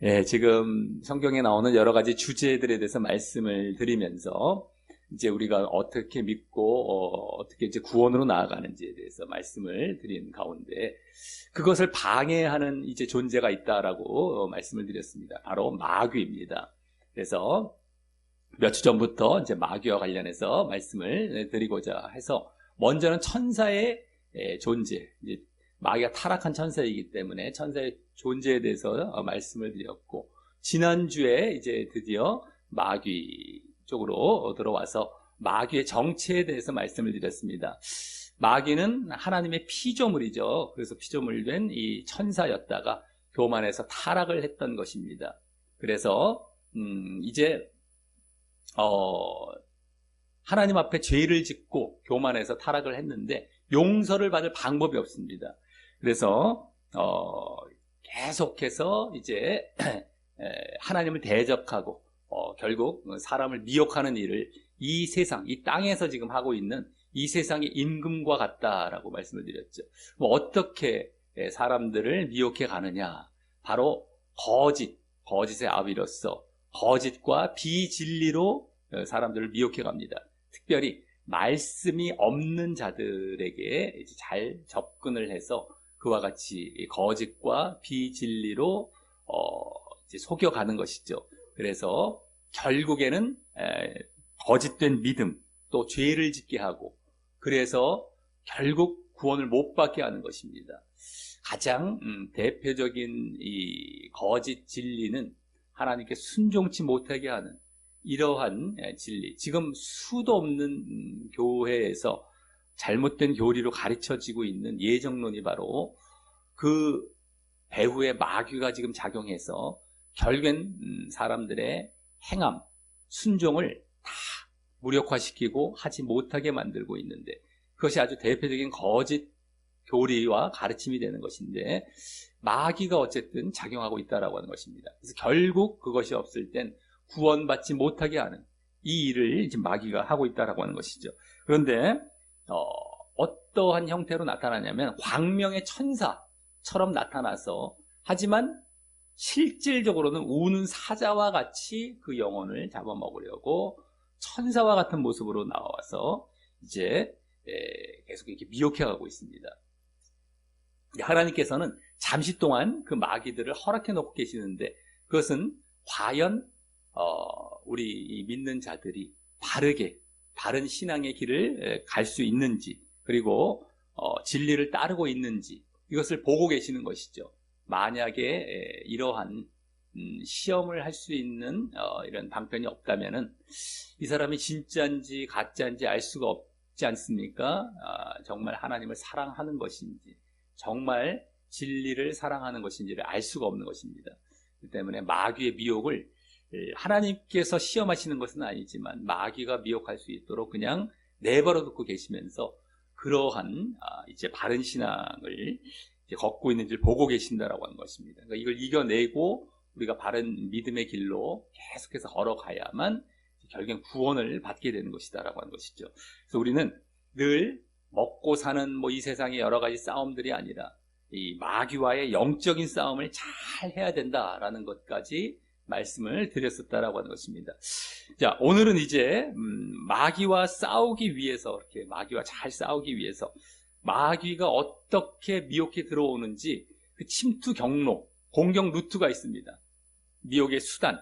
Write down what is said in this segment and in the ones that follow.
예, 지금 성경에 나오는 여러 가지 주제들에 대해서 말씀을 드리면서 이제 우리가 어떻게 믿고 어떻게 이제 구원으로 나아가는지에 대해서 말씀을 드린 가운데 그것을 방해하는 이제 존재가 있다라고 말씀을 드렸습니다. 바로 마귀입니다. 그래서 몇 주 전부터 이제 마귀와 관련해서 말씀을 드리고자 해서 먼저는 천사의 존재, 이제 마귀가 타락한 천사이기 때문에 천사의 존재에 대해서 말씀을 드렸고, 지난주에 이제 드디어 마귀 쪽으로 들어와서 마귀의 정체에 대해서 말씀을 드렸습니다. 마귀는 하나님의 피조물이죠. 그래서 피조물 된 이 천사였다가 교만해서 타락을 했던 것입니다. 그래서 이제 하나님 앞에 죄를 짓고 교만해서 타락을 했는데 용서를 받을 방법이 없습니다. 그래서 계속해서 이제 하나님을 대적하고 결국 사람을 미혹하는 일을 이 세상, 이 땅에서 지금 하고 있는 이 세상의 임금과 같다라고 말씀을 드렸죠. 어떻게 사람들을 미혹해 가느냐? 바로 거짓의 아비로서 거짓과 비진리로 사람들을 미혹해 갑니다. 특별히 말씀이 없는 자들에게 이제 잘 접근을 해서 그와 같이 거짓과 비진리로 이제 속여가는 것이죠. 그래서 결국에는 거짓된 믿음, 또 죄를 짓게 하고, 그래서 결국 구원을 못 받게 하는 것입니다. 가장 대표적인 이 거짓 진리는 하나님께 순종치 못하게 하는 이러한 진리. 지금 수도 없는 교회에서 잘못된 교리로 가르쳐지고 있는 예정론이 바로 그 배후에 마귀가 지금 작용해서 결국엔 사람들의 행함, 순종을 다 무력화시키고 하지 못하게 만들고 있는데, 그것이 아주 대표적인 거짓 교리와 가르침이 되는 것인데 마귀가 어쨌든 작용하고 있다라고 하는 것입니다. 그래서 결국 그것이 없을 땐 구원받지 못하게 하는 이 일을 지금 마귀가 하고 있다라고 하는 것이죠. 그런데 어떠한 형태로 나타나냐면 광명의 천사처럼 나타나서, 하지만 실질적으로는 우는 사자와 같이 그 영혼을 잡아먹으려고 천사와 같은 모습으로 나와서 이제 계속 이렇게 미혹해가고 있습니다. 하나님께서는 잠시 동안 그 마귀들을 허락해 놓고 계시는데, 그것은 과연 우리 믿는 자들이 바른 신앙의 길을 갈 수 있는지, 그리고 진리를 따르고 있는지, 이것을 보고 계시는 것이죠. 만약에 이러한 시험을 할 수 있는 이런 방편이 없다면은 이 사람이 진짜인지 가짜인지 알 수가 없지 않습니까? 정말 하나님을 사랑하는 것인지, 정말 진리를 사랑하는 것인지를 알 수가 없는 것입니다. 그렇기 때문에 마귀의 미혹을 하나님께서 시험하시는 것은 아니지만 마귀가 미혹할 수 있도록 그냥 내버려 두고 계시면서 그러한 이제 바른 신앙을 이제 걷고 있는지를 보고 계신다라고 하는 것입니다. 그러니까 이걸 이겨내고 우리가 바른 믿음의 길로 계속해서 걸어가야만 결국엔 구원을 받게 되는 것이다라고 하는 것이죠. 그래서 우리는 늘 먹고 사는 이 세상의 여러 가지 싸움들이 아니라 이 마귀와의 영적인 싸움을 잘 해야 된다라는 것까지 말씀을 드렸었다라고 하는 것입니다. 자, 오늘은 이제 마귀와 싸우기 위해서, 이렇게 마귀와 잘 싸우기 위해서 마귀가 어떻게 미혹해 들어오는지 그 침투 경로, 공격 루트가 있습니다. 미혹의 수단,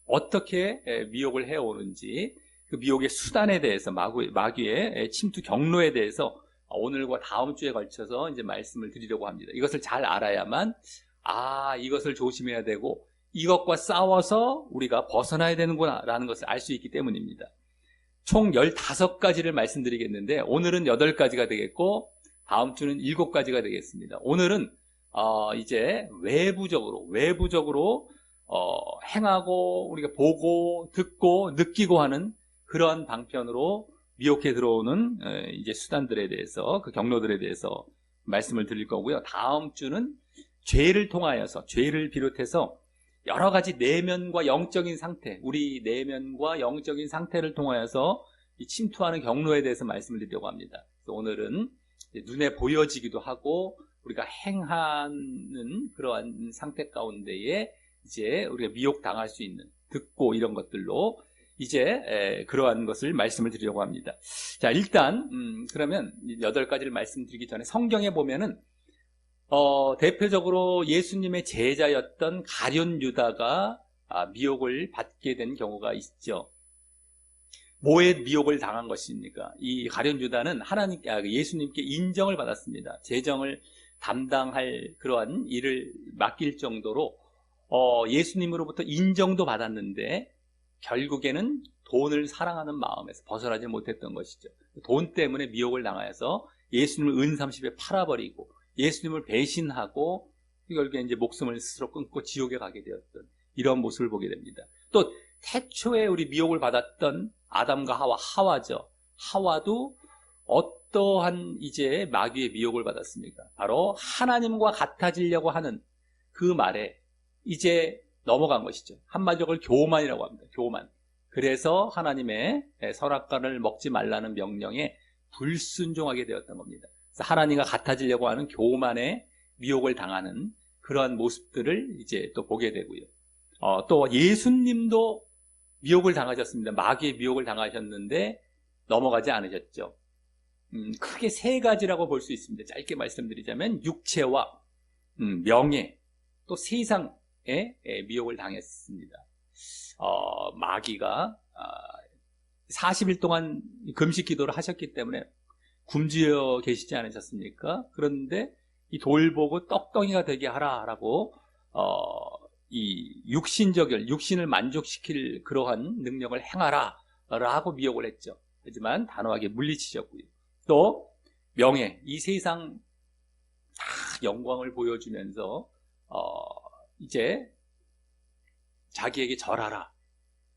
어떻게 미혹을 해오는지, 그 미혹의 수단에 대해서, 마귀의 침투 경로에 대해서 오늘과 다음 주에 걸쳐서 이제 말씀을 드리려고 합니다. 이것을 잘 알아야만 이것을 조심해야 되고 이것과 싸워서 우리가 벗어나야 되는구나 라는 것을 알 수 있기 때문입니다. 총 15가지를 말씀드리겠는데 오늘은 8가지가 되겠고 다음 주는 7가지가 되겠습니다. 오늘은 이제 외부적으로 행하고 우리가 보고 듣고 느끼고 하는 그러한 방편으로 미혹해 들어오는 이제 수단들에 대해서, 그 경로들에 대해서 말씀을 드릴 거고요. 다음 주는 죄를 통하여서, 죄를 비롯해서 여러 가지 내면과 영적인 상태, 우리 내면과 영적인 상태를 통하여서 침투하는 경로에 대해서 말씀을 드리려고 합니다. 그래서 오늘은 눈에 보여지기도 하고 우리가 행하는 그러한 상태 가운데에 이제 우리가 미혹당할 수 있는, 듣고 이런 것들로 이제 그러한 것을 말씀을 드리려고 합니다. 자, 일단 그러면 8가지를 말씀드리기 전에 성경에 보면은 대표적으로 예수님의 제자였던 가룟 유다가 미혹을 받게 된 경우가 있죠. 뭐에 미혹을 당한 것입니까? 이 가룟 유다는 예수님께 인정을 받았습니다. 재정을 담당할 그러한 일을 맡길 정도로 예수님으로부터 인정도 받았는데 결국에는 돈을 사랑하는 마음에서 벗어나지 못했던 것이죠. 돈 때문에 미혹을 당하여서 예수님을 은30에 팔아버리고 예수님을 배신하고 결국에 이제 목숨을 스스로 끊고 지옥에 가게 되었던 이런 모습을 보게 됩니다. 또 태초에 우리 미혹을 받았던 아담과 하와죠. 하와도 어떠한 이제 마귀의 미혹을 받았습니까? 바로 하나님과 같아지려고 하는 그 말에 이제 넘어간 것이죠. 한마디로 교만이라고 합니다. 교만. 그래서 하나님의 선악과를 먹지 말라는 명령에 불순종하게 되었던 겁니다. 그래서 하나님과 같아지려고 하는 교만에 미혹을 당하는 그러한 모습들을 이제 또 보게 되고요. 또 예수님도 미혹을 당하셨습니다. 마귀의 미혹을 당하셨는데 넘어가지 않으셨죠. 크게 3가지라고 볼 수 있습니다. 짧게 말씀드리자면 육체와 명예, 또 세상에 미혹을 당했습니다. 마귀가 40일 동안 금식 기도를 하셨기 때문에 굶주려 계시지 않으셨습니까? 그런데 이 돌 보고 떡덩이가 되게 하라라고 이 육신을 만족시킬 그러한 능력을 행하라 라고 미혹을 했죠. 하지만 단호하게 물리치셨고요. 또 명예, 이 세상 다 영광을 보여주면서 이제 자기에게 절하라,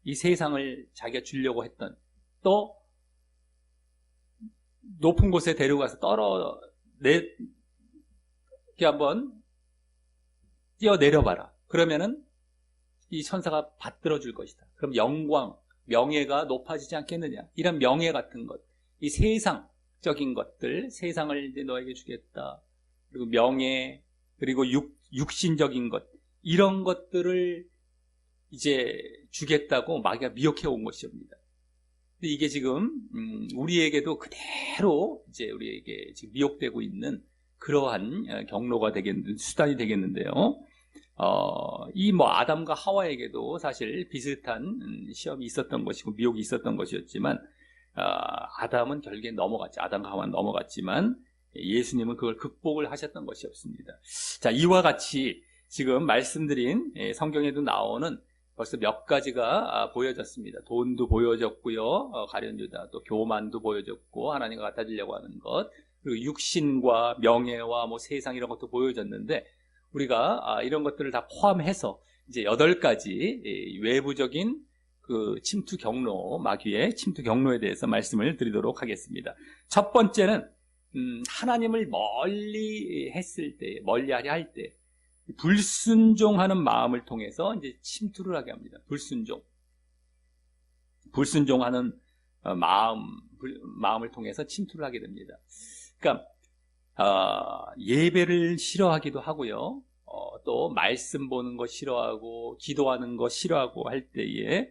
이 세상을 자기가 주려고 했던, 또 높은 곳에 데려가서 이렇게 한번 뛰어내려봐라. 그러면은 이 천사가 받들어 줄 것이다. 그럼 영광, 명예가 높아지지 않겠느냐. 이런 명예 같은 것, 이 세상적인 것들, 세상을 이제 너에게 주겠다. 그리고 명예, 그리고 육신적인 것, 이런 것들을 이제 주겠다고 마귀가 미혹해 온 것입니다. 근데 이게 지금 우리에게도 그대로 이제 우리에게 지금 미혹되고 있는 그러한 경로가 수단이 되겠는데요. 이 아담과 하와에게도 사실 비슷한 시험이 있었던 것이고 미혹이 있었던 것이었지만 아담은 결국에 넘어갔죠. 아담과 하와는 넘어갔지만 예수님은 그걸 극복을 하셨던 것이었습니다. 자, 이와 같이 지금 말씀드린 성경에도 나오는 벌써 몇 가지가 보여졌습니다. 돈도 보여졌고요, 가룟 유다, 또 교만도 보여졌고, 하나님과 같아지려고 하는 것, 그리고 육신과 명예와 세상 이런 것도 보여졌는데, 우리가 이런 것들을 다 포함해서 이제 8가지 외부적인 그 침투 경로, 마귀의 침투 경로에 대해서 말씀을 드리도록 하겠습니다. 첫 번째는 하나님을 멀리하려 할 때 불순종하는 마음을 통해서 이제 침투를 하게 합니다. 불순종하는 마음을 통해서 침투를 하게 됩니다. 그러니까 예배를 싫어하기도 하고요. 또 말씀 보는 거 싫어하고 기도하는 거 싫어하고 할 때에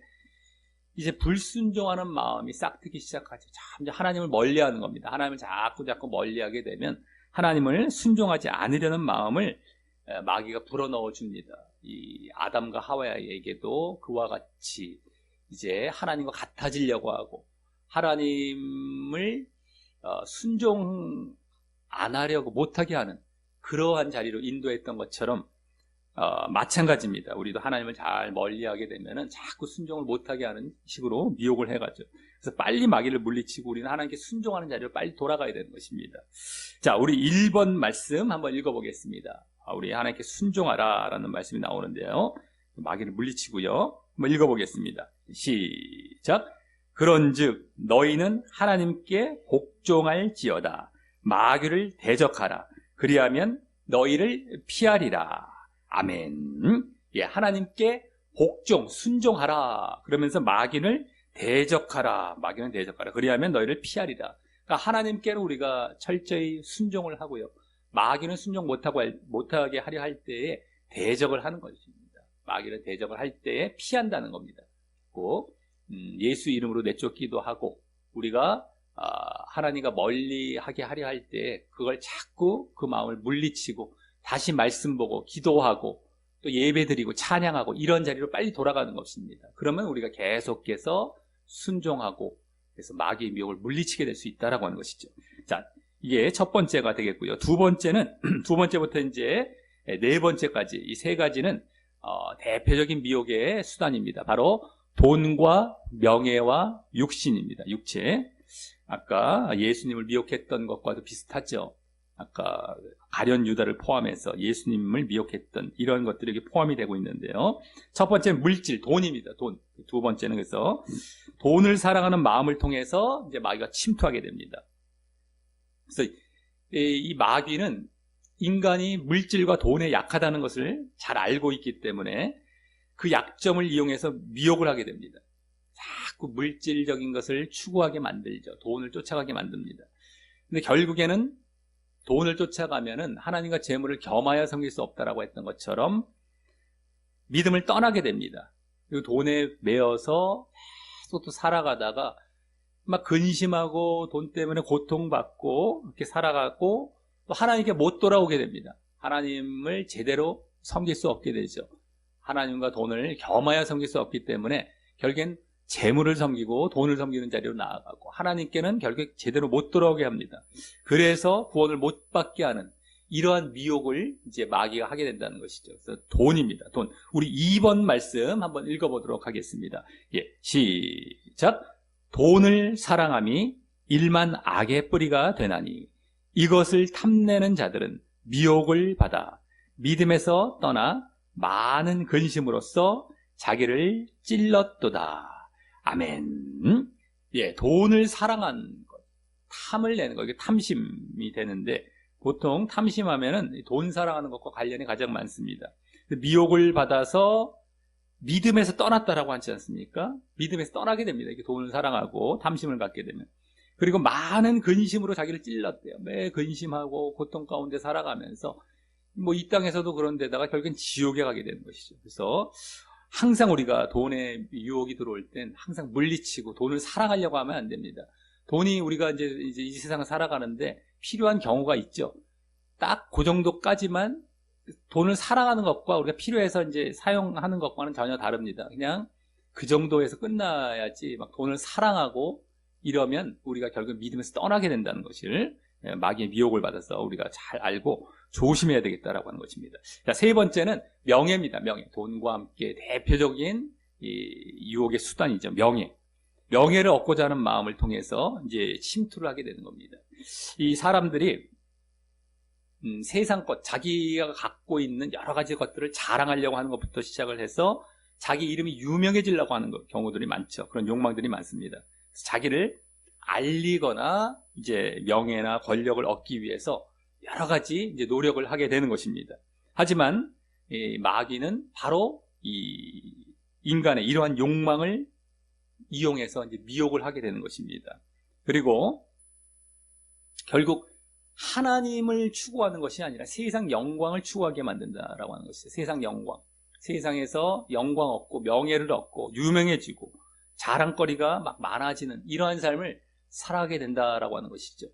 이제 불순종하는 마음이 싹트기 시작하죠. 참 하나님을 멀리하는 겁니다. 하나님을 자꾸 멀리하게 되면 하나님을 순종하지 않으려는 마음을 마귀가 불어넣어 줍니다. 이 아담과 하와에게도 그와 같이 이제 하나님과 같아지려고 하고 하나님을 순종 안 하려고 못하게 하는 그러한 자리로 인도했던 것처럼 마찬가지입니다. 우리도 하나님을 잘 멀리하게 되면은 자꾸 순종을 못하게 하는 식으로 미혹을 해가죠. 그래서 빨리 마귀를 물리치고 우리는 하나님께 순종하는 자리로 빨리 돌아가야 되는 것입니다. 자, 우리 1번 말씀 한번 읽어보겠습니다. 우리 하나님께 순종하라 라는 말씀이 나오는데요. 마귀를 물리치고요. 한번 읽어보겠습니다. 시작. 그런즉 너희는 하나님께 복종할지어다. 마귀를 대적하라. 그리하면 너희를 피하리라. 아멘. 예, 하나님께 복종, 순종하라. 그러면서 마귀를 대적하라. 그리하면 너희를 피하리라. 그러니까 하나님께는 우리가 철저히 순종을 하고요. 마귀는 순종 못하게 하려 할 때에 대적을 하는 것입니다. 마귀는 대적을 할 때에 피한다는 겁니다. 꼭 예수 이름으로 내쫓기도 하고, 우리가 하나님과 멀리하게 하려 할 때 그걸 자꾸 그 마음을 물리치고 다시 말씀 보고 기도하고 또 예배드리고 찬양하고 이런 자리로 빨리 돌아가는 것입니다. 그러면 우리가 계속해서 순종하고, 그래서 마귀의 미혹을 물리치게 될 수 있다라고 하는 것이죠. 자, 이게 첫 번째가 되겠고요. 두 번째는 두 번째부터 이제 네 번째까지, 이 세 가지는 대표적인 미혹의 수단입니다. 바로 돈과 명예와 육신입니다. 육체. 아까 예수님을 미혹했던 것과도 비슷하죠. 아까 가룟 유다를 포함해서 예수님을 미혹했던 이런 것들이 여기 포함이 되고 있는데요. 첫 번째는 물질, 돈입니다. 돈. 두 번째는 그래서 돈을 사랑하는 마음을 통해서 이제 마귀가 침투하게 됩니다. 그래서 이 마귀는 인간이 물질과 돈에 약하다는 것을 잘 알고 있기 때문에 그 약점을 이용해서 미혹을 하게 됩니다. 자꾸 물질적인 것을 추구하게 만들죠. 돈을 쫓아가게 만듭니다. 근데 결국에는 돈을 쫓아가면은 하나님과 재물을 겸하여 섬길 수 없다라고 했던 것처럼 믿음을 떠나게 됩니다. 그리고 돈에 매여서 계속 또 살아가다가 막 근심하고 돈 때문에 고통받고 이렇게 살아가고 또 하나님께 못 돌아오게 됩니다. 하나님을 제대로 섬길 수 없게 되죠. 하나님과 돈을 겸하여 섬길 수 없기 때문에 결국엔 재물을 섬기고 돈을 섬기는 자리로 나아가고 하나님께는 결국 제대로 못 돌아오게 합니다. 그래서 구원을 못 받게 하는 이러한 미혹을 이제 마귀가 하게 된다는 것이죠. 그래서 돈입니다. 돈. 우리 2번 말씀 한번 읽어보도록 하겠습니다. 예, 시작. 돈을 사랑함이 일만 악의 뿌리가 되나니 이것을 탐내는 자들은 미혹을 받아 믿음에서 떠나 많은 근심으로써 자기를 찔렀도다. 아멘. 예, 돈을 사랑한 것, 탐을 내는 것, 이게 탐심이 되는데 보통 탐심하면은 돈 사랑하는 것과 관련이 가장 많습니다. 미혹을 받아서 믿음에서 떠났다라고 하지 않습니까? 믿음에서 떠나게 됩니다. 이렇게 돈을 사랑하고 탐심을 갖게 되면. 그리고 많은 근심으로 자기를 찔렀대요. 매 근심하고 고통 가운데 살아가면서 뭐 이 땅에서도 그런 데다가 결국엔 지옥에 가게 되는 것이죠. 그래서 항상 우리가 돈에 유혹이 들어올 땐 항상 물리치고 돈을 사랑하려고 하면 안 됩니다. 돈이 우리가 이제 이 세상을 살아가는데 필요한 경우가 있죠. 딱 그 정도까지만 돈을 사랑하는 것과 우리가 필요해서 이제 사용하는 것과는 전혀 다릅니다. 그냥 그 정도에서 끝나야지 막 돈을 사랑하고 이러면 우리가 결국 믿음에서 떠나게 된다는 것을 마귀의 미혹을 받아서 우리가 잘 알고 조심해야 되겠다라고 하는 것입니다. 자, 세 번째는 명예입니다. 명예. 돈과 함께 대표적인 이 유혹의 수단이죠. 명예. 명예를 얻고자 하는 마음을 통해서 이제 침투를 하게 되는 겁니다. 이 사람들이 세상 것, 자기가 갖고 있는 여러 가지 것들을 자랑하려고 하는 것부터 시작을 해서 자기 이름이 유명해지려고 하는 경우들이 많죠. 그런 욕망들이 많습니다. 자기를 알리거나 이제 명예나 권력을 얻기 위해서 여러 가지 이제 노력을 하게 되는 것입니다. 하지만 이 마귀는 바로 이 인간의 이러한 욕망을 이용해서 이제 미혹을 하게 되는 것입니다. 그리고 결국 하나님을 추구하는 것이 아니라 세상 영광을 추구하게 만든다라고 하는 것이죠. 세상 영광. 세상에서 영광 얻고 명예를 얻고 유명해지고 자랑거리가 막 많아지는 이러한 삶을 살아가게 된다라고 하는 것이죠.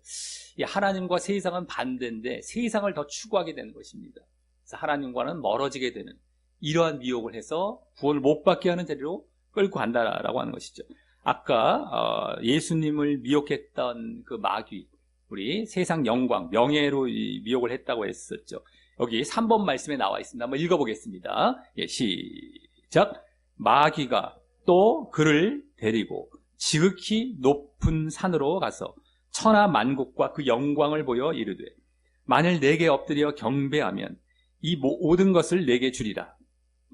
이 하나님과 세상은 반대인데 세상을 더 추구하게 되는 것입니다. 그래서 하나님과는 멀어지게 되는 이러한 미혹을 해서 구원을 못 받게 하는 자리로 끌고 간다라고 하는 것이죠. 아까 예수님을 미혹했던 그 마귀, 우리 세상 영광, 명예로 미혹을 했다고 했었죠. 여기 3번 말씀에 나와 있습니다. 한번 읽어보겠습니다. 예, 시작. 마귀가 또 그를 데리고 지극히 높은 산으로 가서 천하 만국과 그 영광을 보여 이르되 만일 내게 엎드려 경배하면 이 모든 것을 내게 주리라.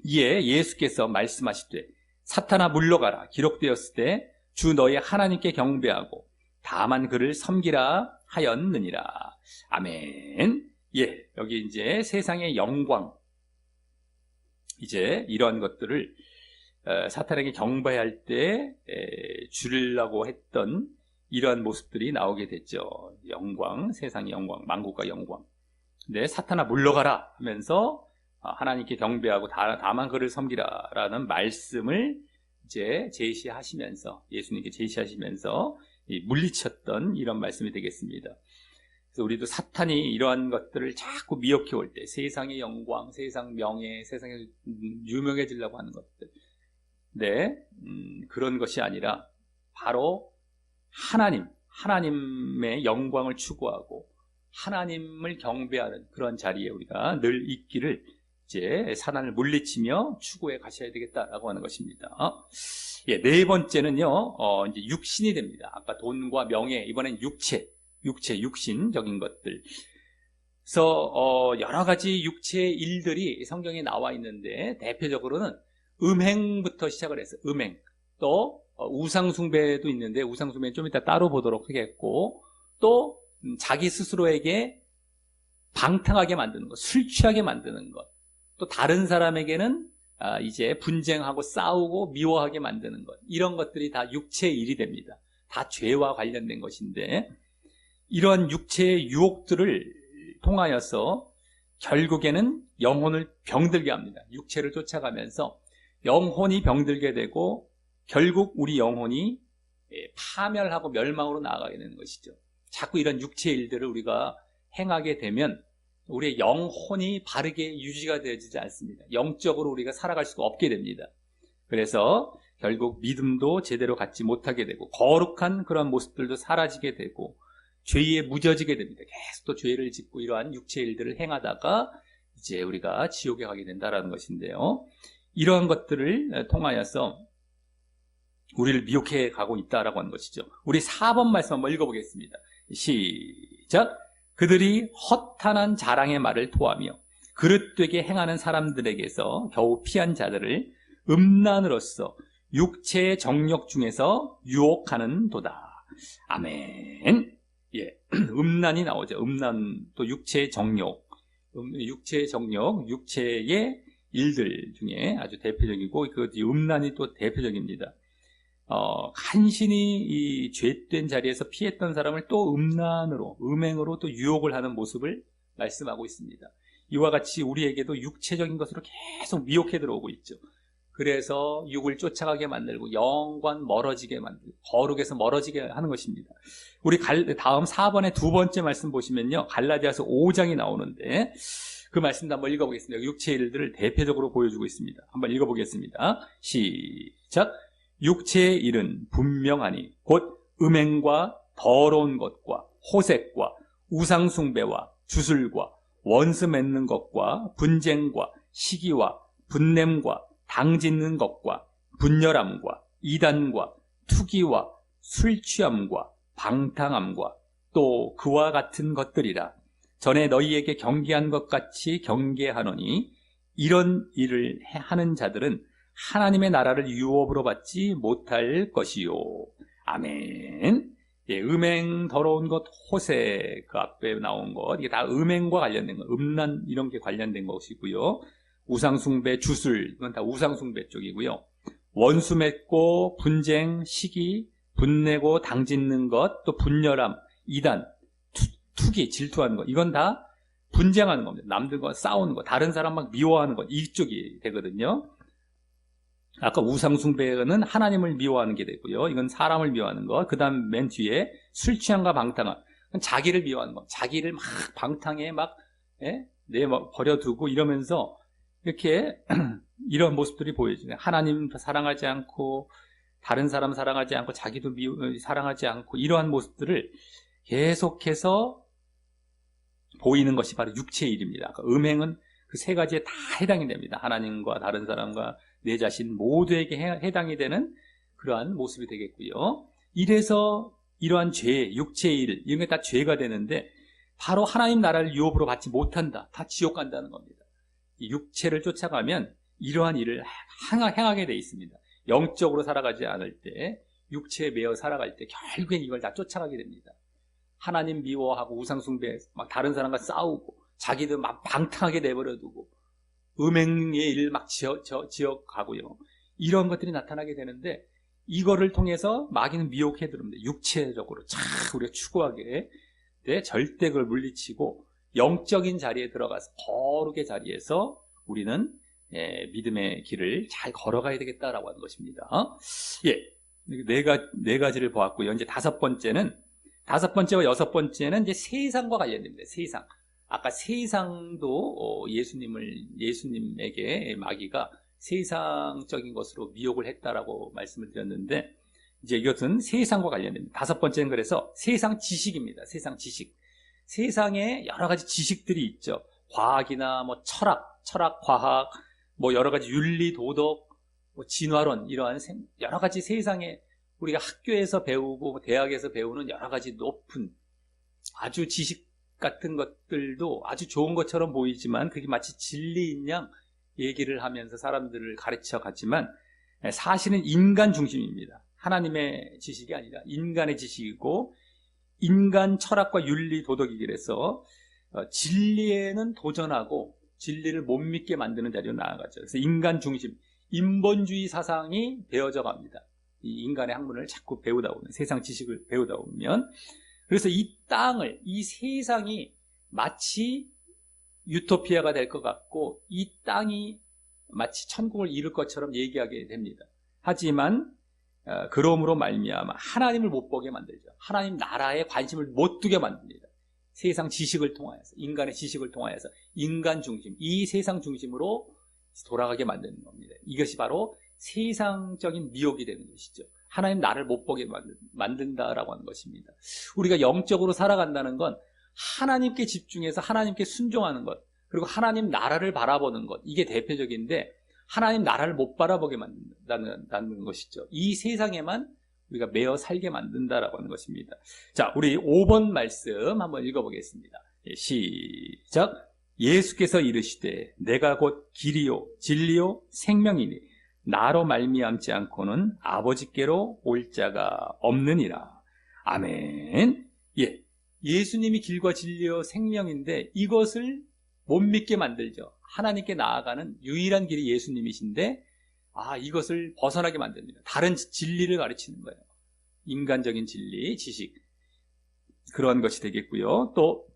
이에 예수께서 말씀하시되 사탄아 물러가라. 기록되었을 때 주 너희 하나님께 경배하고 다만 그를 섬기라 하였느니라. 아멘. 예, 여기 이제 세상의 영광, 이제 이러한 것들을 사탄에게 경배할 때 주려고 했던 이러한 모습들이 나오게 됐죠. 영광, 세상의 영광, 만국과 영광. 네, 사탄아 물러가라 하면서 하나님께 경배하고 다만 그를 섬기라라는 말씀을 이제 제시하시면서, 예수님께 제시하시면서 물리쳤던 이런 말씀이 되겠습니다. 그래서 우리도 사탄이 이러한 것들을 자꾸 미혹해 올 때, 세상의 영광, 세상 명예, 세상에 유명해지려고 하는 것들, 네, 그런 것이 아니라 바로 하나님의 영광을 추구하고 하나님을 경배하는 그런 자리에 우리가 늘 있기를 이제 사단을 물리치며 추구해 가셔야 되겠다라고 하는 것입니다. 예, 네 번째는요, 이제 육신이 됩니다. 아까 돈과 명예, 이번엔 육신적인 것들. 그래서 여러 가지 육체의 일들이 성경에 나와 있는데 대표적으로는 음행부터 시작을 해서 음행, 또 우상숭배도 있는데 우상숭배는 좀 이따 따로 보도록 하겠고, 또 자기 스스로에게 방탕하게 만드는 것, 술 취하게 만드는 것, 또 다른 사람에게는 이제 분쟁하고 싸우고 미워하게 만드는 것, 이런 것들이 다 육체의 일이 됩니다. 다 죄와 관련된 것인데, 이러한 육체의 유혹들을 통하여서 결국에는 영혼을 병들게 합니다. 육체를 쫓아가면서 영혼이 병들게 되고 결국 우리 영혼이 파멸하고 멸망으로 나아가게 되는 것이죠. 자꾸 이런 육체의 일들을 우리가 행하게 되면 우리의 영혼이 바르게 유지가 되어지지 않습니다. 영적으로 우리가 살아갈 수가 없게 됩니다. 그래서 결국 믿음도 제대로 갖지 못하게 되고 거룩한 그런 모습들도 사라지게 되고 죄에 무뎌지게 됩니다. 계속 또 죄를 짓고 이러한 육체의 일들을 행하다가 이제 우리가 지옥에 가게 된다는 것인데요. 이러한 것들을 통하여서 우리를 미혹해 가고 있다라고 하는 것이죠. 우리 4번 말씀 한번 읽어보겠습니다. 시작. 그들이 허탄한 자랑의 말을 토하며 그릇되게 행하는 사람들에게서 겨우 피한 자들을 음란으로서 육체의 정욕 중에서 유혹하는 도다. 아멘. 예, 음란이 나오죠. 음란, 또 육체의 정욕, 육체의 일들 중에 아주 대표적이고, 그 음란이 또 대표적입니다. 간신히 이 죄된 자리에서 피했던 사람을 또 음행으로 또 유혹을 하는 모습을 말씀하고 있습니다. 이와 같이 우리에게도 육체적인 것으로 계속 미혹해 들어오고 있죠. 그래서 육을 쫓아가게 만들고 영과 멀어지게 만들고 거룩에서 멀어지게 하는 것입니다. 우리 다음 4번의 두 번째 말씀 보시면요, 갈라디아서 5장이 나오는데 그 말씀도 한번 읽어보겠습니다. 육체의 일들을 대표적으로 보여주고 있습니다. 한번 읽어보겠습니다. 시작. 육체의 일은 분명하니 곧 음행과 더러운 것과 호색과 우상숭배와 주술과 원수 맺는 것과 분쟁과 시기와 분냄과 당짓는 것과 분열함과 이단과 투기와 술취함과 방탕함과 또 그와 같은 것들이라. 전에 너희에게 경계한 것 같이 경계하노니 이런 일을 하는 자들은 하나님의 나라를 유업으로 받지 못할 것이요. 아멘. 예, 음행, 더러운 것, 호색, 그 앞에 나온 것, 이게 다 음행과 관련된 것, 음란 이런 게 관련된 것이고요. 우상숭배, 주술, 이건 다 우상숭배 쪽이고요. 원수 맺고 분쟁, 시기, 분내고 당짓는 것, 또 분열함, 이단, 투기, 질투하는 것, 이건 다 분쟁하는 겁니다. 남들과 싸우는 것, 다른 사람 막 미워하는 것, 이쪽이 되거든요. 아까 우상숭배는 하나님을 미워하는 게 되고요. 이건 사람을 미워하는 것. 그 다음 맨 뒤에 술 취함과 방탕함, 자기를 미워하는 것, 자기를 막 방탕에 막 버려두고 이러면서 이렇게 이런 모습들이 보여지네요. 하나님 사랑하지 않고 다른 사람 사랑하지 않고 자기도 사랑하지 않고 이러한 모습들을 계속해서 보이는 것이 바로 육체의 일입니다. 음행은 그 세 가지에 다 해당이 됩니다. 하나님과 다른 사람과 내 자신 모두에게 해당이 되는 그러한 모습이 되겠고요. 이래서 이러한 죄, 육체의 일, 이런 게 다 죄가 되는데 바로 하나님 나라를 유업으로 받지 못한다. 다 지옥 간다는 겁니다. 이 육체를 쫓아가면 이러한 일을 행하게 돼 있습니다. 영적으로 살아가지 않을 때, 육체에 매여 살아갈 때 결국엔 이걸 다 쫓아가게 됩니다. 하나님 미워하고 우상숭배, 막 다른 사람과 싸우고 자기도 막 방탕하게 내버려두고 음행의 일을 막 지어가고요. 이런 것들이 나타나게 되는데 이거를 통해서 마귀는 미혹해 들어옵니다. 육체적으로 우리가 추구하게 절대 그걸 물리치고 영적인 자리에 들어가서 거룩의 자리에서 우리는 믿음의 길을 잘 걸어가야 되겠다라고 하는 것입니다. 예, 네 가지를 보았고요. 이제 다섯 번째와 여섯 번째는 이제 세상과 관련됩니다. 세상. 아까 세상도 예수님에게 마귀가 세상적인 것으로 미혹을 했다라고 말씀을 드렸는데, 이제 이것은 세상과 관련됩니다. 다섯 번째는 그래서 세상 지식입니다. 세상 지식. 세상에 여러 가지 지식들이 있죠. 과학이나 뭐 철학, 과학, 뭐 여러 가지 윤리, 도덕, 뭐 진화론, 이러한 여러 가지 세상에 우리가 학교에서 배우고 대학에서 배우는 여러 가지 높은 아주 지식 같은 것들도 아주 좋은 것처럼 보이지만 그게 마치 진리인 양 얘기를 하면서 사람들을 가르쳐 갔지만 사실은 인간 중심입니다. 하나님의 지식이 아니라 인간의 지식이고, 인간 철학과 윤리, 도덕이기래서 진리에는 도전하고 진리를 못 믿게 만드는 자리로 나아가죠. 그래서 인간 중심, 인본주의 사상이 배워져 갑니다. 이 인간의 학문을 자꾸 배우다 보면, 세상 지식을 배우다 보면. 그래서 이 세상이 마치 유토피아가 될 것 같고 이 땅이 마치 천국을 이룰 것처럼 얘기하게 됩니다. 하지만 그러므로 말미암아 하나님을 못 보게 만들죠. 하나님 나라에 관심을 못 두게 만듭니다. 세상 지식을 통하여서, 인간의 지식을 통하여서 인간 중심, 이 세상 중심으로 돌아가게 만드는 겁니다. 이것이 바로 세상적인 미혹이 되는 것이죠. 하나님 나를 못 보게 만든다라고 하는 것입니다. 우리가 영적으로 살아간다는 건 하나님께 집중해서 하나님께 순종하는 것, 그리고 하나님 나라를 바라보는 것, 이게 대표적인데 하나님 나라를 못 바라보게 만든다는 것이죠. 이 세상에만 우리가 매어 살게 만든다라고 하는 것입니다. 자, 우리 5번 말씀 한번 읽어보겠습니다. 시작. 예수께서 이르시되 내가 곧 길이요 진리요 생명이니 나로 말미암지 않고는 아버지께로 올 자가 없느니라. 아멘. 예, 예수님이 길과 진리요 생명인데 이것을 못 믿게 만들죠. 하나님께 나아가는 유일한 길이 예수님이신데 이것을 벗어나게 만듭니다. 다른 진리를 가르치는 거예요. 인간적인 진리, 지식, 그런 것이 되겠고요. 또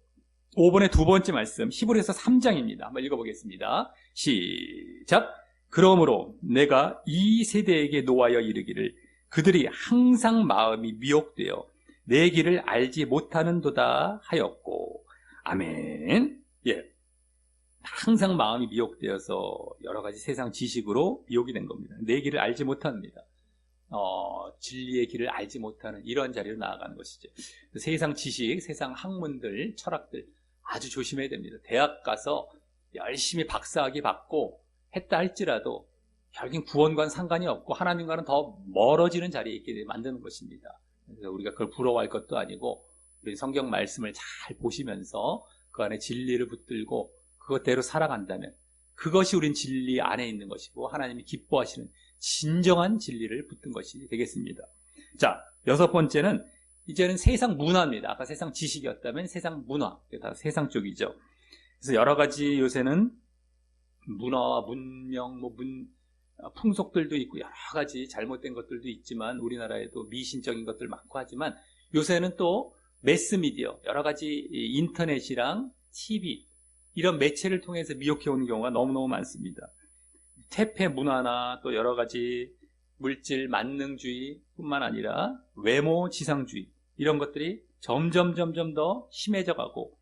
5번의 두 번째 말씀, 히브리서 3장입니다. 한번 읽어보겠습니다. 시작. 그러므로 내가 이 세대에게 노하여 이르기를 그들이 항상 마음이 미혹되어 내 길을 알지 못하는도다 하였고. 아멘. 예, 항상 마음이 미혹되어서 여러 가지 세상 지식으로 미혹이 된 겁니다. 내 길을 알지 못합니다. 진리의 길을 알지 못하는 이런 자리로 나아가는 것이죠. 세상 지식, 세상 학문들, 철학들 아주 조심해야 됩니다. 대학 가서 열심히 박사학위 받고 했다 할지라도 결국 구원과는 상관이 없고 하나님과는 더 멀어지는 자리에 있게 만드는 것입니다. 그래서 우리가 그걸 부러워할 것도 아니고 우리 성경 말씀을 잘 보시면서 그 안에 진리를 붙들고 그것대로 살아간다면 그것이 우린 진리 안에 있는 것이고 하나님이 기뻐하시는 진정한 진리를 붙든 것이 되겠습니다. 자, 여섯 번째는 이제는 세상 문화입니다. 아까 세상 지식이었다면 세상 문화, 다 세상 쪽이죠. 그래서 여러 가지 요새는 문화와 문명, 풍속들도 있고 여러 가지 잘못된 것들도 있지만 우리나라에도 미신적인 것들 많고 하지만 요새는 또 매스미디어, 여러 가지 인터넷이랑 TV 이런 매체를 통해서 미혹해오는 경우가 너무너무 많습니다. 퇴폐 문화나 또 여러 가지 물질 만능주의 뿐만 아니라 외모 지상주의 이런 것들이 점점 더 심해져 가고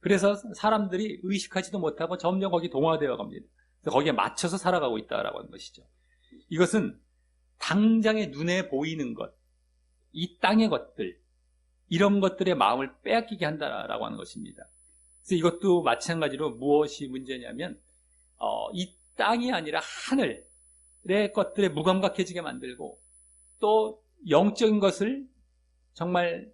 그래서 사람들이 의식하지도 못하고 점점 거기 동화되어 갑니다. 거기에 맞춰서 살아가고 있다라고 하는 것이죠. 이것은 당장의 눈에 보이는 것, 이 땅의 것들, 이런 것들의 마음을 빼앗기게 한다라고 하는 것입니다. 그래서 이것도 마찬가지로 무엇이 문제냐면 이 땅이 아니라 하늘의 것들에 무감각해지게 만들고 또 영적인 것을 정말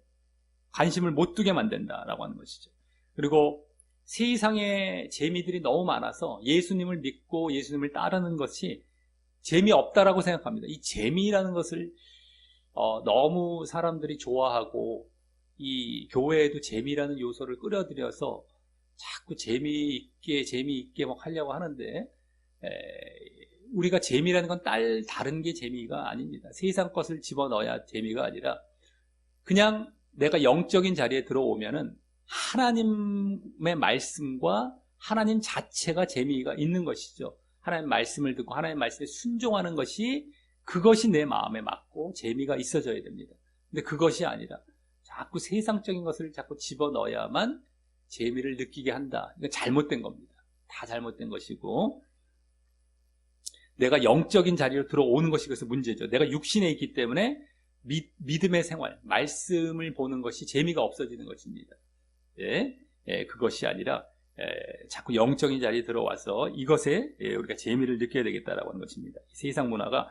관심을 못 두게 만든다라고 하는 것이죠. 그리고 세상의 재미들이 너무 많아서 예수님을 믿고 예수님을 따르는 것이 재미없다라고 생각합니다. 이 재미라는 것을 너무 사람들이 좋아하고 이 교회에도 재미라는 요소를 끌어들여서 자꾸 재미있게 막 하려고 하는데 우리가 재미라는 건 다른 게 재미가 아닙니다. 세상 것을 집어넣어야 재미가 아니라 그냥 내가 영적인 자리에 들어오면은 하나님의 말씀과 하나님 자체가 재미가 있는 것이죠. 하나님 말씀을 듣고 하나님 말씀에 순종하는 것이, 그것이 내 마음에 맞고 재미가 있어져야 됩니다. 근데 그것이 아니라 자꾸 세상적인 것을 자꾸 집어넣어야만 재미를 느끼게 한다. 이건 잘못된 겁니다. 다 잘못된 것이고, 내가 영적인 자리로 들어오는 것이 그래서 문제죠. 내가 육신에 있기 때문에 믿음의 생활, 말씀을 보는 것이 재미가 없어지는 것입니다. 예, 그것이 아니라 자꾸 영적인 자리에 들어와서 이것에 우리가 재미를 느껴야 되겠다라고 하는 것입니다. 세상 문화가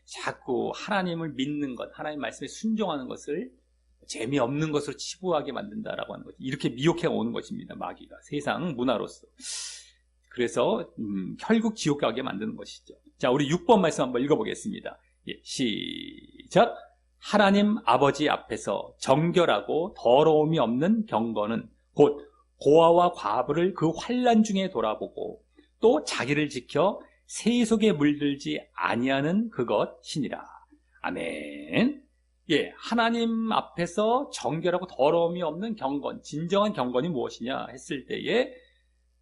자꾸 하나님을 믿는 것, 하나님 말씀에 순종하는 것을 재미없는 것으로 치부하게 만든다라고 하는 거죠. 이렇게 미혹해 오는 것입니다. 마귀가 세상 문화로서. 그래서 결국 지옥 가게 만드는 것이죠. 자, 우리 6번 말씀 한번 읽어보겠습니다. 예, 시작. 하나님 아버지 앞에서 정결하고 더러움이 없는 경건은 곧 고아와 과부를 그 환난 중에 돌아보고 또 자기를 지켜 세속에 물들지 아니하는 그것이니라. 아멘. 예, 하나님 앞에서 정결하고 더러움이 없는 경건, 진정한 경건이 무엇이냐 했을 때에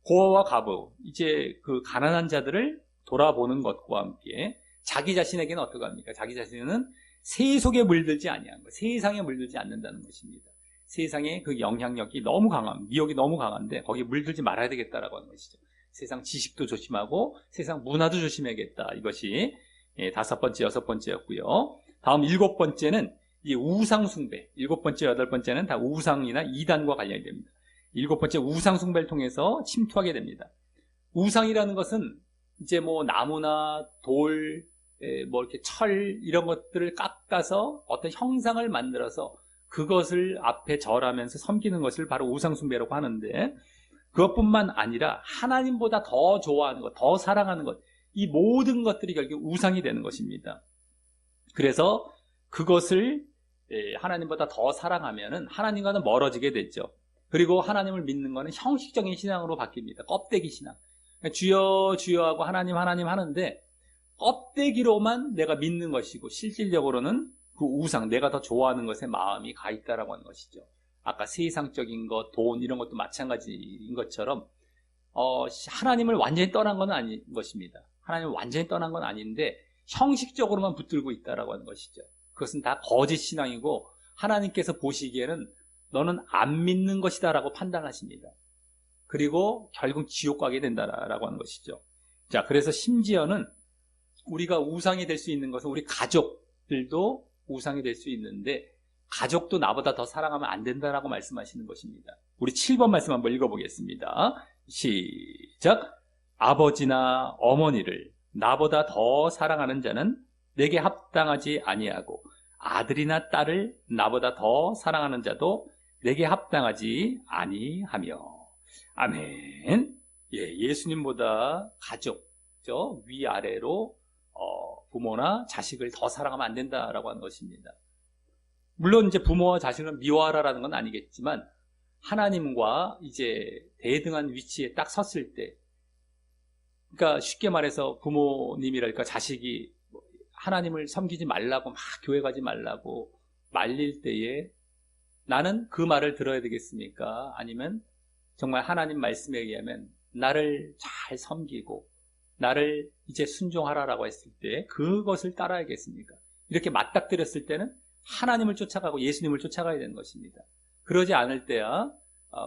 고아와 과부, 이제 그 가난한 자들을 돌아보는 것과 함께 자기 자신에게는 어떻게 합니까? 자기 자신은 세속에 물들지 아니하는 것, 세상에 물들지 않는다는 것입니다. 세상의 그 영향력이 너무 강한, 미혹이 너무 강한데 거기에 물들지 말아야 되겠다라고 하는 것이죠. 세상 지식도 조심하고 세상 문화도 조심해야겠다. 이것이 5번째, 6번째였고요. 다음 7번째는 이 우상 숭배. 7번째, 8번째는 다 우상이나 이단과 관련이 됩니다. 7번째 우상 숭배를 통해서 침투하게 됩니다. 우상이라는 것은 이제 뭐 나무나 돌, 뭐 이렇게 철 이런 것들을 깎아서 어떤 형상을 만들어서 그것을 앞에 절하면서 섬기는 것을 바로 우상 숭배라고 하는데, 그것뿐만 아니라 하나님보다 더 좋아하는 것, 더 사랑하는 것, 이 모든 것들이 결국 우상이 되는 것입니다. 그래서 그것을 하나님보다 더 사랑하면은 하나님과는 멀어지게 됐죠. 그리고 하나님을 믿는 것은 형식적인 신앙으로 바뀝니다. 껍데기 신앙. 주여 주여 하고 하나님 하나님 하는데 껍데기로만 내가 믿는 것이고 실질적으로는 그 우상, 내가 더 좋아하는 것에 마음이 가 있다라고 하는 것이죠. 아까 세상적인 것, 돈 이런 것도 마찬가지인 것처럼 하나님을 완전히 떠난 건 아닌 것입니다. 하나님을 완전히 떠난 건 아닌데 형식적으로만 붙들고 있다라고 하는 것이죠. 그것은 다 거짓 신앙이고 하나님께서 보시기에는 너는 안 믿는 것이다 라고 판단하십니다. 그리고 결국 지옥 가게 된다라고 하는 것이죠. 자, 그래서 심지어는 우리가 우상이 될 수 있는 것은 우리 가족들도 우상이 될 수 있는데 가족도 나보다 더 사랑하면 안 된다라고 말씀하시는 것입니다. 우리 7번 말씀 한번 읽어보겠습니다. 시작. 아버지나 어머니를 나보다 더 사랑하는 자는 내게 합당하지 아니하고 아들이나 딸을 나보다 더 사랑하는 자도 내게 합당하지 아니하며. 아멘. 예, 예수님보다 가족, 위아래로 부모나 자식을 더 사랑하면 안 된다라고 하는 것입니다. 물론 이제 부모와 자식을 미워하라라는 건 아니겠지만 하나님과 이제 대등한 위치에 딱 섰을 때, 그러니까 쉽게 말해서 부모님이랄까 자식이 하나님을 섬기지 말라고 막 교회 가지 말라고 말릴 때에 나는 그 말을 들어야 되겠습니까? 아니면 정말 하나님 말씀에 의하면 나를 잘 섬기고 나를 이제 순종하라라고 했을 때 그것을 따라야겠습니까? 이렇게 맞닥뜨렸을 때는 하나님을 쫓아가고 예수님을 쫓아가야 되는 것입니다. 그러지 않을 때야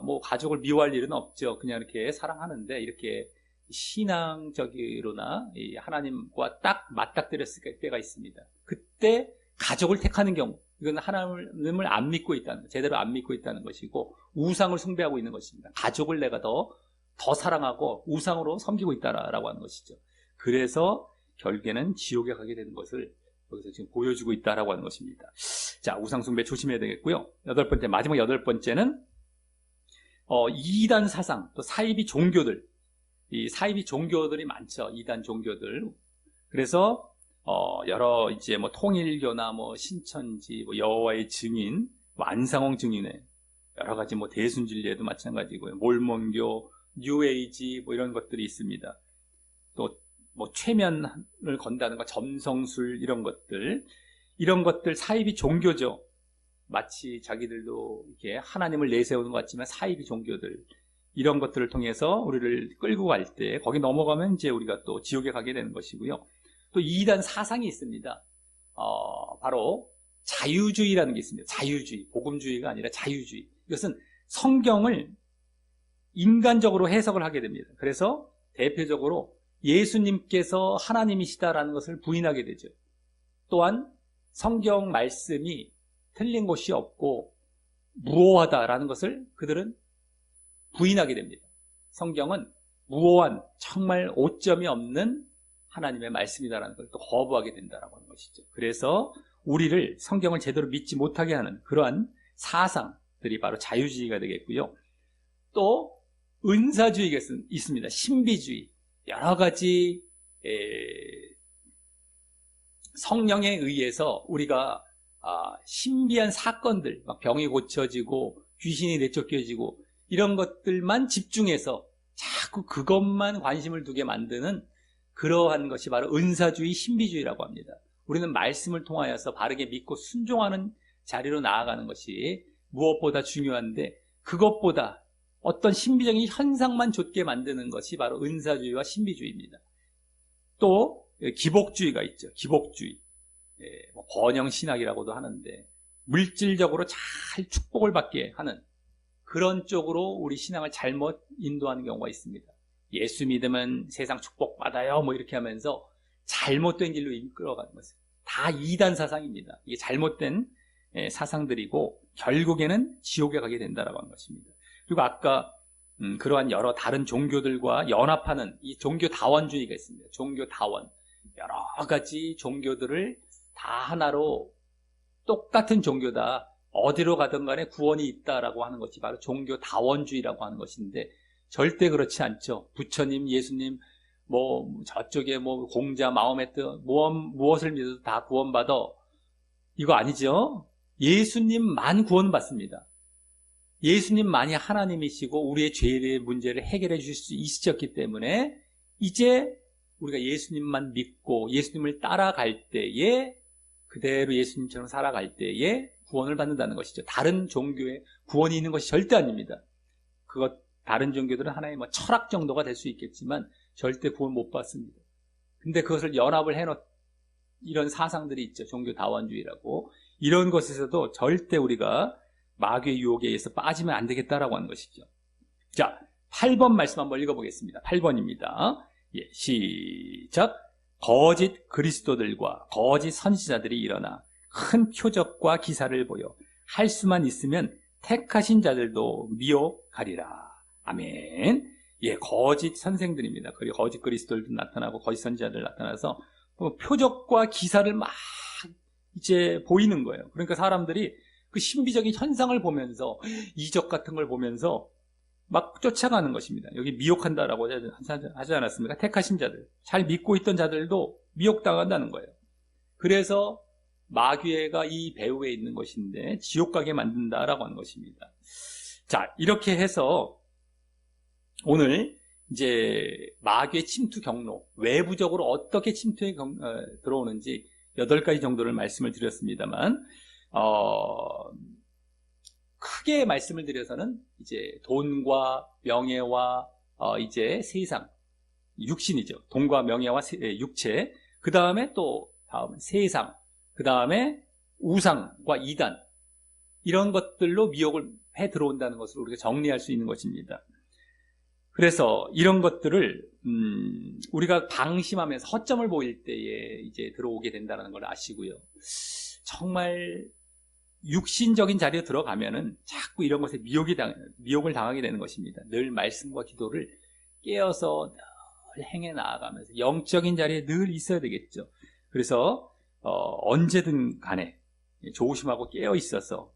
뭐 가족을 미워할 일은 없죠. 그냥 이렇게 사랑하는데 이렇게 신앙적으로나 하나님과 딱 맞닥뜨렸을 때가 있습니다. 그때 가족을 택하는 경우, 이건 하나님을 안 믿고 있다는, 제대로 안 믿고 있다는 것이고 우상을 숭배하고 있는 것입니다. 가족을 내가 더 사랑하고 우상으로 섬기고 있다라고 하는 것이죠. 그래서 결국에는 지옥에 가게 되는 것을 여기서 지금 보여주고 있다라고 하는 것입니다. 자, 우상 숭배 조심해야 되겠고요. 마지막 8번째는 이단 사상, 또 사이비 종교들. 이 사이비 종교들이 많죠. 이단 종교들. 그래서 여러 이제 뭐 통일교나 뭐 신천지, 뭐 여호와의 증인, 뭐 안상홍 증인회, 여러 가지 뭐 대순진리에도 마찬가지고요. 몰몬교, 뉴에이지 뭐 이런 것들이 있습니다. 또 뭐 최면을 건다든가 점성술 이런 것들 사이비 종교죠. 마치 자기들도 이렇게 하나님을 내세우는 것 같지만 사이비 종교들, 이런 것들을 통해서 우리를 끌고 갈 때 거기 넘어가면 이제 우리가 또 지옥에 가게 되는 것이고요. 또 이단 사상이 있습니다. 바로 자유주의라는 게 있습니다. 자유주의, 복음주의가 아니라 자유주의. 이것은 성경을 인간적으로 해석을 하게 됩니다. 그래서 대표적으로 예수님께서 하나님이시다라는 것을 부인하게 되죠. 또한 성경 말씀이 틀린 곳이 없고 무오하다라는 것을 그들은 부인하게 됩니다. 성경은 무오한, 정말 오점이 없는 하나님의 말씀이다라는 걸 또 거부하게 된다라고 하는 것이죠. 그래서 우리를 성경을 제대로 믿지 못하게 하는 그러한 사상들이 바로 자유주의가 되겠고요. 또 은사주의가 있습니다. 신비주의, 여러 가지 성령에 의해서 우리가 신비한 사건들, 막 병이 고쳐지고 귀신이 내쫓겨지고 이런 것들만 집중해서 자꾸 그것만 관심을 두게 만드는 그러한 것이 바로 은사주의, 신비주의라고 합니다. 우리는 말씀을 통하여서 바르게 믿고 순종하는 자리로 나아가는 것이 무엇보다 중요한데, 그것보다 어떤 신비적인 현상만 좇게 만드는 것이 바로 은사주의와 신비주의입니다. 또 기복주의가 있죠. 기복주의, 번영신학이라고도 하는데, 물질적으로 잘 축복을 받게 하는 그런 쪽으로 우리 신앙을 잘못 인도하는 경우가 있습니다. 예수 믿으면 세상 축복받아요 뭐 이렇게 하면서 잘못된 길로 이끌어가는 것은 다 이단 사상입니다. 이게 잘못된 사상들이고 결국에는 지옥에 가게 된다라고 하는 것입니다. 그리고 아까 그러한 여러 다른 종교들과 연합하는 이 종교다원주의가 있습니다. 종교다원, 여러 가지 종교들을 다 하나로 똑같은 종교다, 어디로 가든 간에 구원이 있다라고 하는 것이 바로 종교다원주의라고 하는 것인데, 절대 그렇지 않죠. 부처님, 예수님, 저쪽에 공자, 마호메트, 무엇을 믿어도 다 구원받아. 이거 아니죠. 예수님만 구원받습니다. 예수님만이 하나님이시고 우리의 죄의 문제를 해결해 주실 수 있으셨기 때문에 이제 우리가 예수님만 믿고 예수님을 따라갈 때에, 그대로 예수님처럼 살아갈 때에 구원을 받는다는 것이죠. 다른 종교에 구원이 있는 것이 절대 아닙니다. 다른 종교들은 하나의 철학 정도가 될 수 있겠지만 절대 구원 못 받습니다. 근데 그것을 연합을 이런 사상들이 있죠. 종교다원주의라고. 이런 것에서도 절대 우리가 마귀의 유혹에 의해서 빠지면 안 되겠다라고 하는 것이죠. 자, 8번 말씀 한번 읽어보겠습니다. 8번입니다. 시작. 거짓 그리스도들과 거짓 선지자들이 일어나 큰 표적과 기사를 보여 할 수만 있으면 택하신 자들도 미혹하리라. 아멘. 거짓 선생들입니다. 그리고 거짓 그리스도들도 나타나고 거짓 선지자들 나타나서 표적과 기사를 막 이제 보이는 거예요. 그러니까 사람들이 그 신비적인 현상을 보면서, 이적 같은 걸 보면서 막 쫓아가는 것입니다. 여기 미혹한다라고 하지 않았습니까? 택하신 자들, 잘 믿고 있던 자들도 미혹당한다는 거예요. 그래서 마귀가 이 배후에 있는 것인데 지옥 가게 만든다라고 하는 것입니다. 자, 이렇게 해서 오늘 이제 마귀의 침투 경로, 외부적으로 어떻게 침투에 들어오는지 8가지 정도를 말씀을 드렸습니다만, 크게 말씀을 드려서는 이제 돈과 명예와 이제 세상, 육신이죠. 돈과 명예와 육체, 그 다음에 또 다음은 세상, 그 다음에 우상과 이단, 이런 것들로 미혹을 해 들어온다는 것을 우리가 정리할 수 있는 것입니다. 그래서 이런 것들을 우리가 방심하면서 허점을 보일 때에 이제 들어오게 된다는 걸 아시고요. 정말 육신적인 자리에 들어가면은 자꾸 이런 것에 미혹을 당하게 되는 것입니다. 늘 말씀과 기도를 깨어서 늘 행해 나아가면서 영적인 자리에 늘 있어야 되겠죠. 그래서 언제든 간에 조심하고 깨어 있어서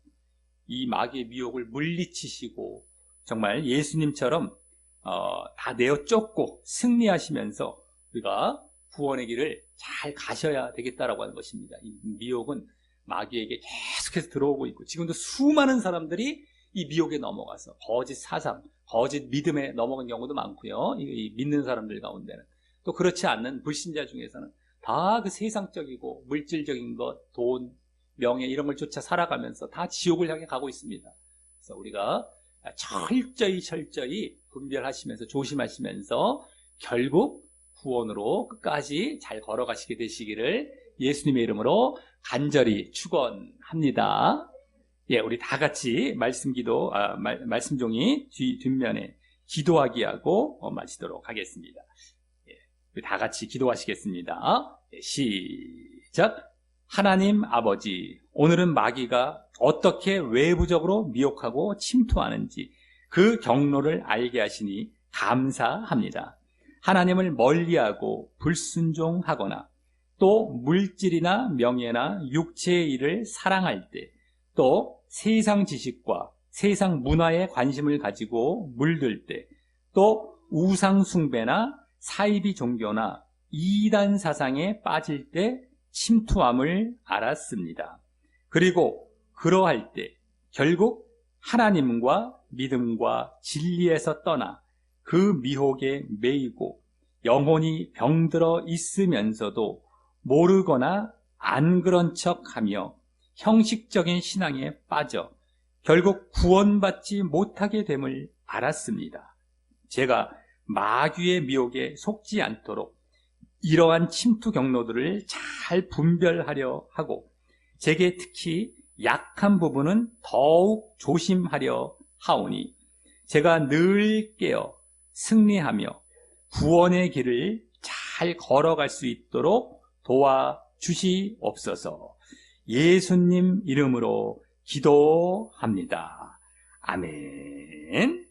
이 마귀의 미혹을 물리치시고 정말 예수님처럼 다 내어 쫓고 승리하시면서 우리가 구원의 길을 잘 가셔야 되겠다라고 하는 것입니다. 이 미혹은 마귀에게 계속해서 들어오고 있고, 지금도 수많은 사람들이 이 미혹에 넘어가서 거짓 사상, 거짓 믿음에 넘어간 경우도 많고요. 이 믿는 사람들 가운데는. 또 그렇지 않는 불신자 중에서는 다 그 세상적이고 물질적인 것, 돈, 명예 이런 걸 쫓아 살아가면서 다 지옥을 향해 가고 있습니다. 그래서 우리가 철저히 분별하시면서 조심하시면서 결국 구원으로 끝까지 잘 걸어가시게 되시기를 예수님의 이름으로 간절히 축원합니다. 예, 우리 다 같이 말씀 종이 뒷면에 기도하기 하고 마치도록 하겠습니다. 예, 우리 다 같이 기도하시겠습니다. 예, 시작. 하나님 아버지, 오늘은 마귀가 어떻게 외부적으로 미혹하고 침투하는지 그 경로를 알게 하시니 감사합니다. 하나님을 멀리하고 불순종하거나 또 물질이나 명예나 육체의 일을 사랑할 때, 또 세상 지식과 세상 문화에 관심을 가지고 물들 때, 또 우상 숭배나 사이비 종교나 이단 사상에 빠질 때 침투함을 알았습니다. 그리고 그러할 때 결국 하나님과 믿음과 진리에서 떠나 그 미혹에 매이고 영혼이 병들어 있으면서도 모르거나 안 그런 척하며 형식적인 신앙에 빠져 결국 구원받지 못하게 됨을 알았습니다. 제가 마귀의 미혹에 속지 않도록 이러한 침투 경로들을 잘 분별하려 하고 제게 특히 약한 부분은 더욱 조심하려 하오니 제가 늘 깨어 승리하며 구원의 길을 잘 걸어갈 수 있도록 도와주시옵소서. 예수님 이름으로 기도합니다. 아멘.